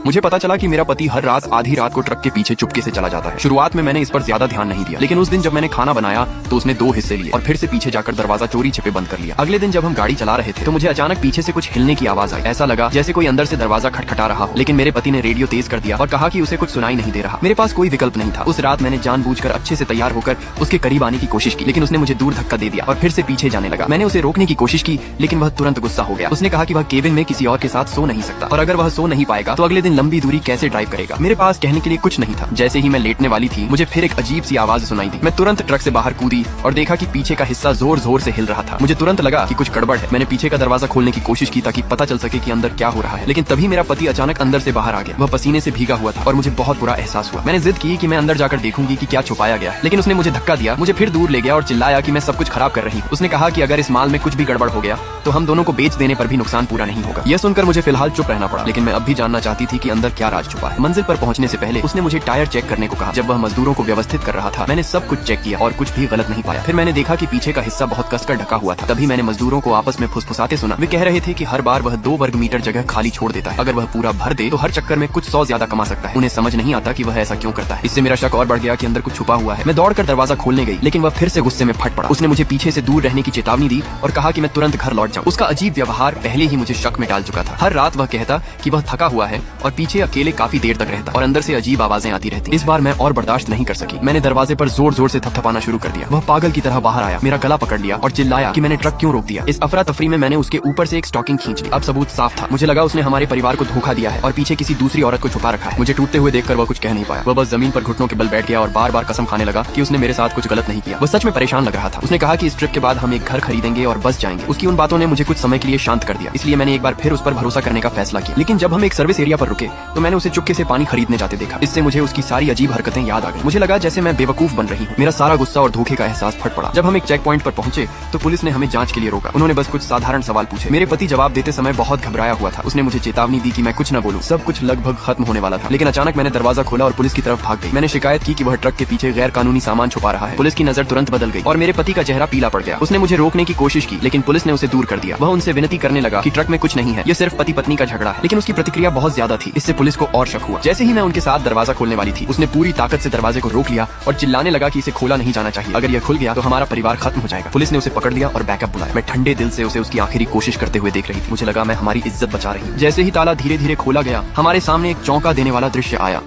मुझे पता चला कि मेरा पति हर रात आधी रात को ट्रक के पीछे चुपके से चला जाता है। शुरुआत में मैंने इस पर ज्यादा ध्यान नहीं दिया, लेकिन उस दिन जब मैंने खाना बनाया तो उसने 2 हिस्से लिए और फिर से पीछे जाकर दरवाजा चोरी छिपे बंद कर लिया। अगले दिन जब हम गाड़ी चला रहे थे तो मुझे अचानक पीछे से कुछ हिलने की आवाज आई। ऐसा लगा जैसे कोई अंदर से दरवाजा खटखटा रहा हो, लेकिन मेरे पति ने रेडियो तेज कर दिया और कहा कि उसे कुछ सुनाई नहीं दे रहा। मेरे पास कोई विकल्प नहीं था। उस रात मैंने जानबूझकर अच्छे से तैयार होकर उसके करीब आने की कोशिश की, लेकिन उसने मुझे दूर धक्का दे दिया और फिर से पीछे जाने लगा। मैंने उसे रोकने की कोशिश की, लेकिन वह तुरंत गुस्सा हो गया। उसने कहा कि वह केबिन में किसी और के साथ सो नहीं सकता और अगर वह सो नहीं पाएगा तो अगले दिन लंबी दूरी कैसे ड्राइव करेगा। मेरे पास कहने के लिए कुछ नहीं था। जैसे ही मैं लेटने वाली थी मुझे फिर एक अजीब सी आवाज सुनाई दी। मैं तुरंत ट्रक से बाहर कूदी और देखा कि पीछे का हिस्सा जोर जोर से हिल रहा था। मुझे तुरंत लगा कि कुछ गड़बड़ है। मैंने पीछे का दरवाजा खोलने की कोशिश की ताकि पता चल सके कि अंदर क्या हो रहा है, लेकिन तभी मेरा पति अचानक अंदर से बाहर आ गया। वह पसीने से भीगा हुआ था और मुझे बहुत बुरा एहसास हुआ। मैंने जिद की कि मैं अंदर जाकर देखूंगी कि क्या छुपाया गया है, लेकिन उसने मुझे धक्का दिया, मुझे फिर दूर ले गया और चिल्लाया कि मैं सब कुछ खराब कर रही हूँ। उसने कहा कि अगर इस माल में कुछ भी गड़बड़ हो गया तो हम दोनों को बेच देने पर भी नुकसान पूरा नहीं होगा। यह सुनकर मुझे फिलहाल चुप रहना पड़ा, लेकिन मैं अब भी जानना चाहती थी कि अंदर क्या राज छुपा है। मंजिल पर पहुंचने से पहले उसने मुझे टायर चेक करने को कहा। जब वह मजदूरों को व्यवस्थित कर रहा था मैंने सब कुछ चेक किया और कुछ भी गलत नहीं पाया। फिर मैंने देखा कि पीछे का हिस्सा बहुत कसकर ढका हुआ था। तभी मैंने मजदूरों को आपस में फुसफुसाते सुना। वे कह रहे थे कि हर बार वह 2 वर्ग मीटर जगह खाली छोड़ देता है। अगर वह पूरा भर दे तो हर चक्कर में कुछ 100 ज्यादा कमा सकता है। उन्हें समझ नहीं आता कि वह ऐसा क्यों करता है। इससे मेरा शक और बढ़ गया कि अंदर कुछ छुपा हुआ है। मैं दौड़कर दरवाजा खोलने गई, लेकिन वह फिर से गुस्से में फट पड़ा। उसने मुझे पीछे से दूर रहने की चेतावनी दी और कहा कि मैं तुरंत घर लौट जाऊं। उसका अजीब व्यवहार पहले ही मुझे शक में डाल चुका था। हर रात वह कहता कि वह थका हुआ है और पीछे अकेले काफी देर तक रहता और अंदर से अजीब आवाजें आती रहती। इस बार मैं और बर्दाश्त नहीं कर सकी। मैंने दरवाजे पर जोर जोर से थपथपाना शुरू कर दिया। वह पागल की तरह बाहर आया, मेरा गला पकड़ लिया और चिल्लाया कि मैंने ट्रक क्यों रोक दिया। इस अफरा तफरी में मैंने उसके ऊपर से एक स्टॉकिंग खींच ली। अब सबूत साफ था। मुझे लगा उसने हमारे परिवार को धोखा दिया है और पीछे किसी दूसरी औरत को छुपा रखा है। मुझे टूटते हुए देखकर वह कुछ कह नहीं पाया। वह बस जमीन पर घुटनों के बल बैठ गया और बार बार कसम खाने लगा कि उसने मेरे साथ कुछ गलत नहीं किया। वह सच में परेशान लग रहा था। उसने कहा कि इस ट्रिप के बाद हम एक घर खरीदेंगे और बस जाएंगे। उसकी उन बातों ने मुझे कुछ समय के लिए शांत कर दिया, इसलिए मैंने एक बार फिर उस पर भरोसा करने का फैसला किया। लेकिन जब हम एक सर्विस एरिया पर रुके तो मैंने उसे चुपके से पानी खरीदने जाते देखा। इससे मुझे उसकी सारी अजीब हरकतें याद आ गई। मुझे लगा जैसे मैं बेवकूफ बन रही हूँ। मेरा सारा गुस्सा और धोखे का एहसास फट पड़ा। जब हम एक चेक पॉइंट पर पहुंचे तो पुलिस ने हमें जांच के लिए रोका। उन्होंने बस कुछ साधारण सवाल पूछे। मेरे पति जवाब देते समय बहुत घबराया हुआ था। उसने मुझे चेतावनी दी कि मैं कुछ न बोलूं। सब कुछ लगभग खत्म होने वाला था, लेकिन अचानक मैंने दरवाजा खोला और पुलिस की तरफ भाग गई। मैंने शिकायत की कि वह ट्रक के पीछे गैर कानूनी सामान छुपा रहा है। पुलिस की नजर तुरंत बदल गई और मेरे पति का चेहरा पीला पड़ गया। उसने मुझे रोकने की कोशिश की, लेकिन पुलिस ने उसे दूर कर दिया। वह उनसे विनती करने लगा कि ट्रक में कुछ नहीं है, ये सिर्फ पति पत्नी का झगड़ा है। लेकिन उसकी प्रतिक्रिया बहुत ज्यादा थी। इससे पुलिस को और शक हुआ। जैसे ही मैं उनके साथ दरवाजा खोलने वाली थी उसने पूरी ताकत से दरवाजे को रोक लिया और चिल्लाने लगा कि इसे खोला नहीं जाना चाहिए। अगर यह खुल गया तो हमारा परिवार खत्म हो जाएगा। पुलिस ने उसे पकड़ लिया और बैकअप बुलाया। मैं ठंडे दिल से उसे उसकी आखिरी कोशिश करते हुए देख रही थी। मुझे लगा मैं हमारी इज्जत बचा रही हूँ। जैसे ही ताला धीरे धीरे खोला गया हमारे सामने एक चौंका देने वाला दृश्य आया।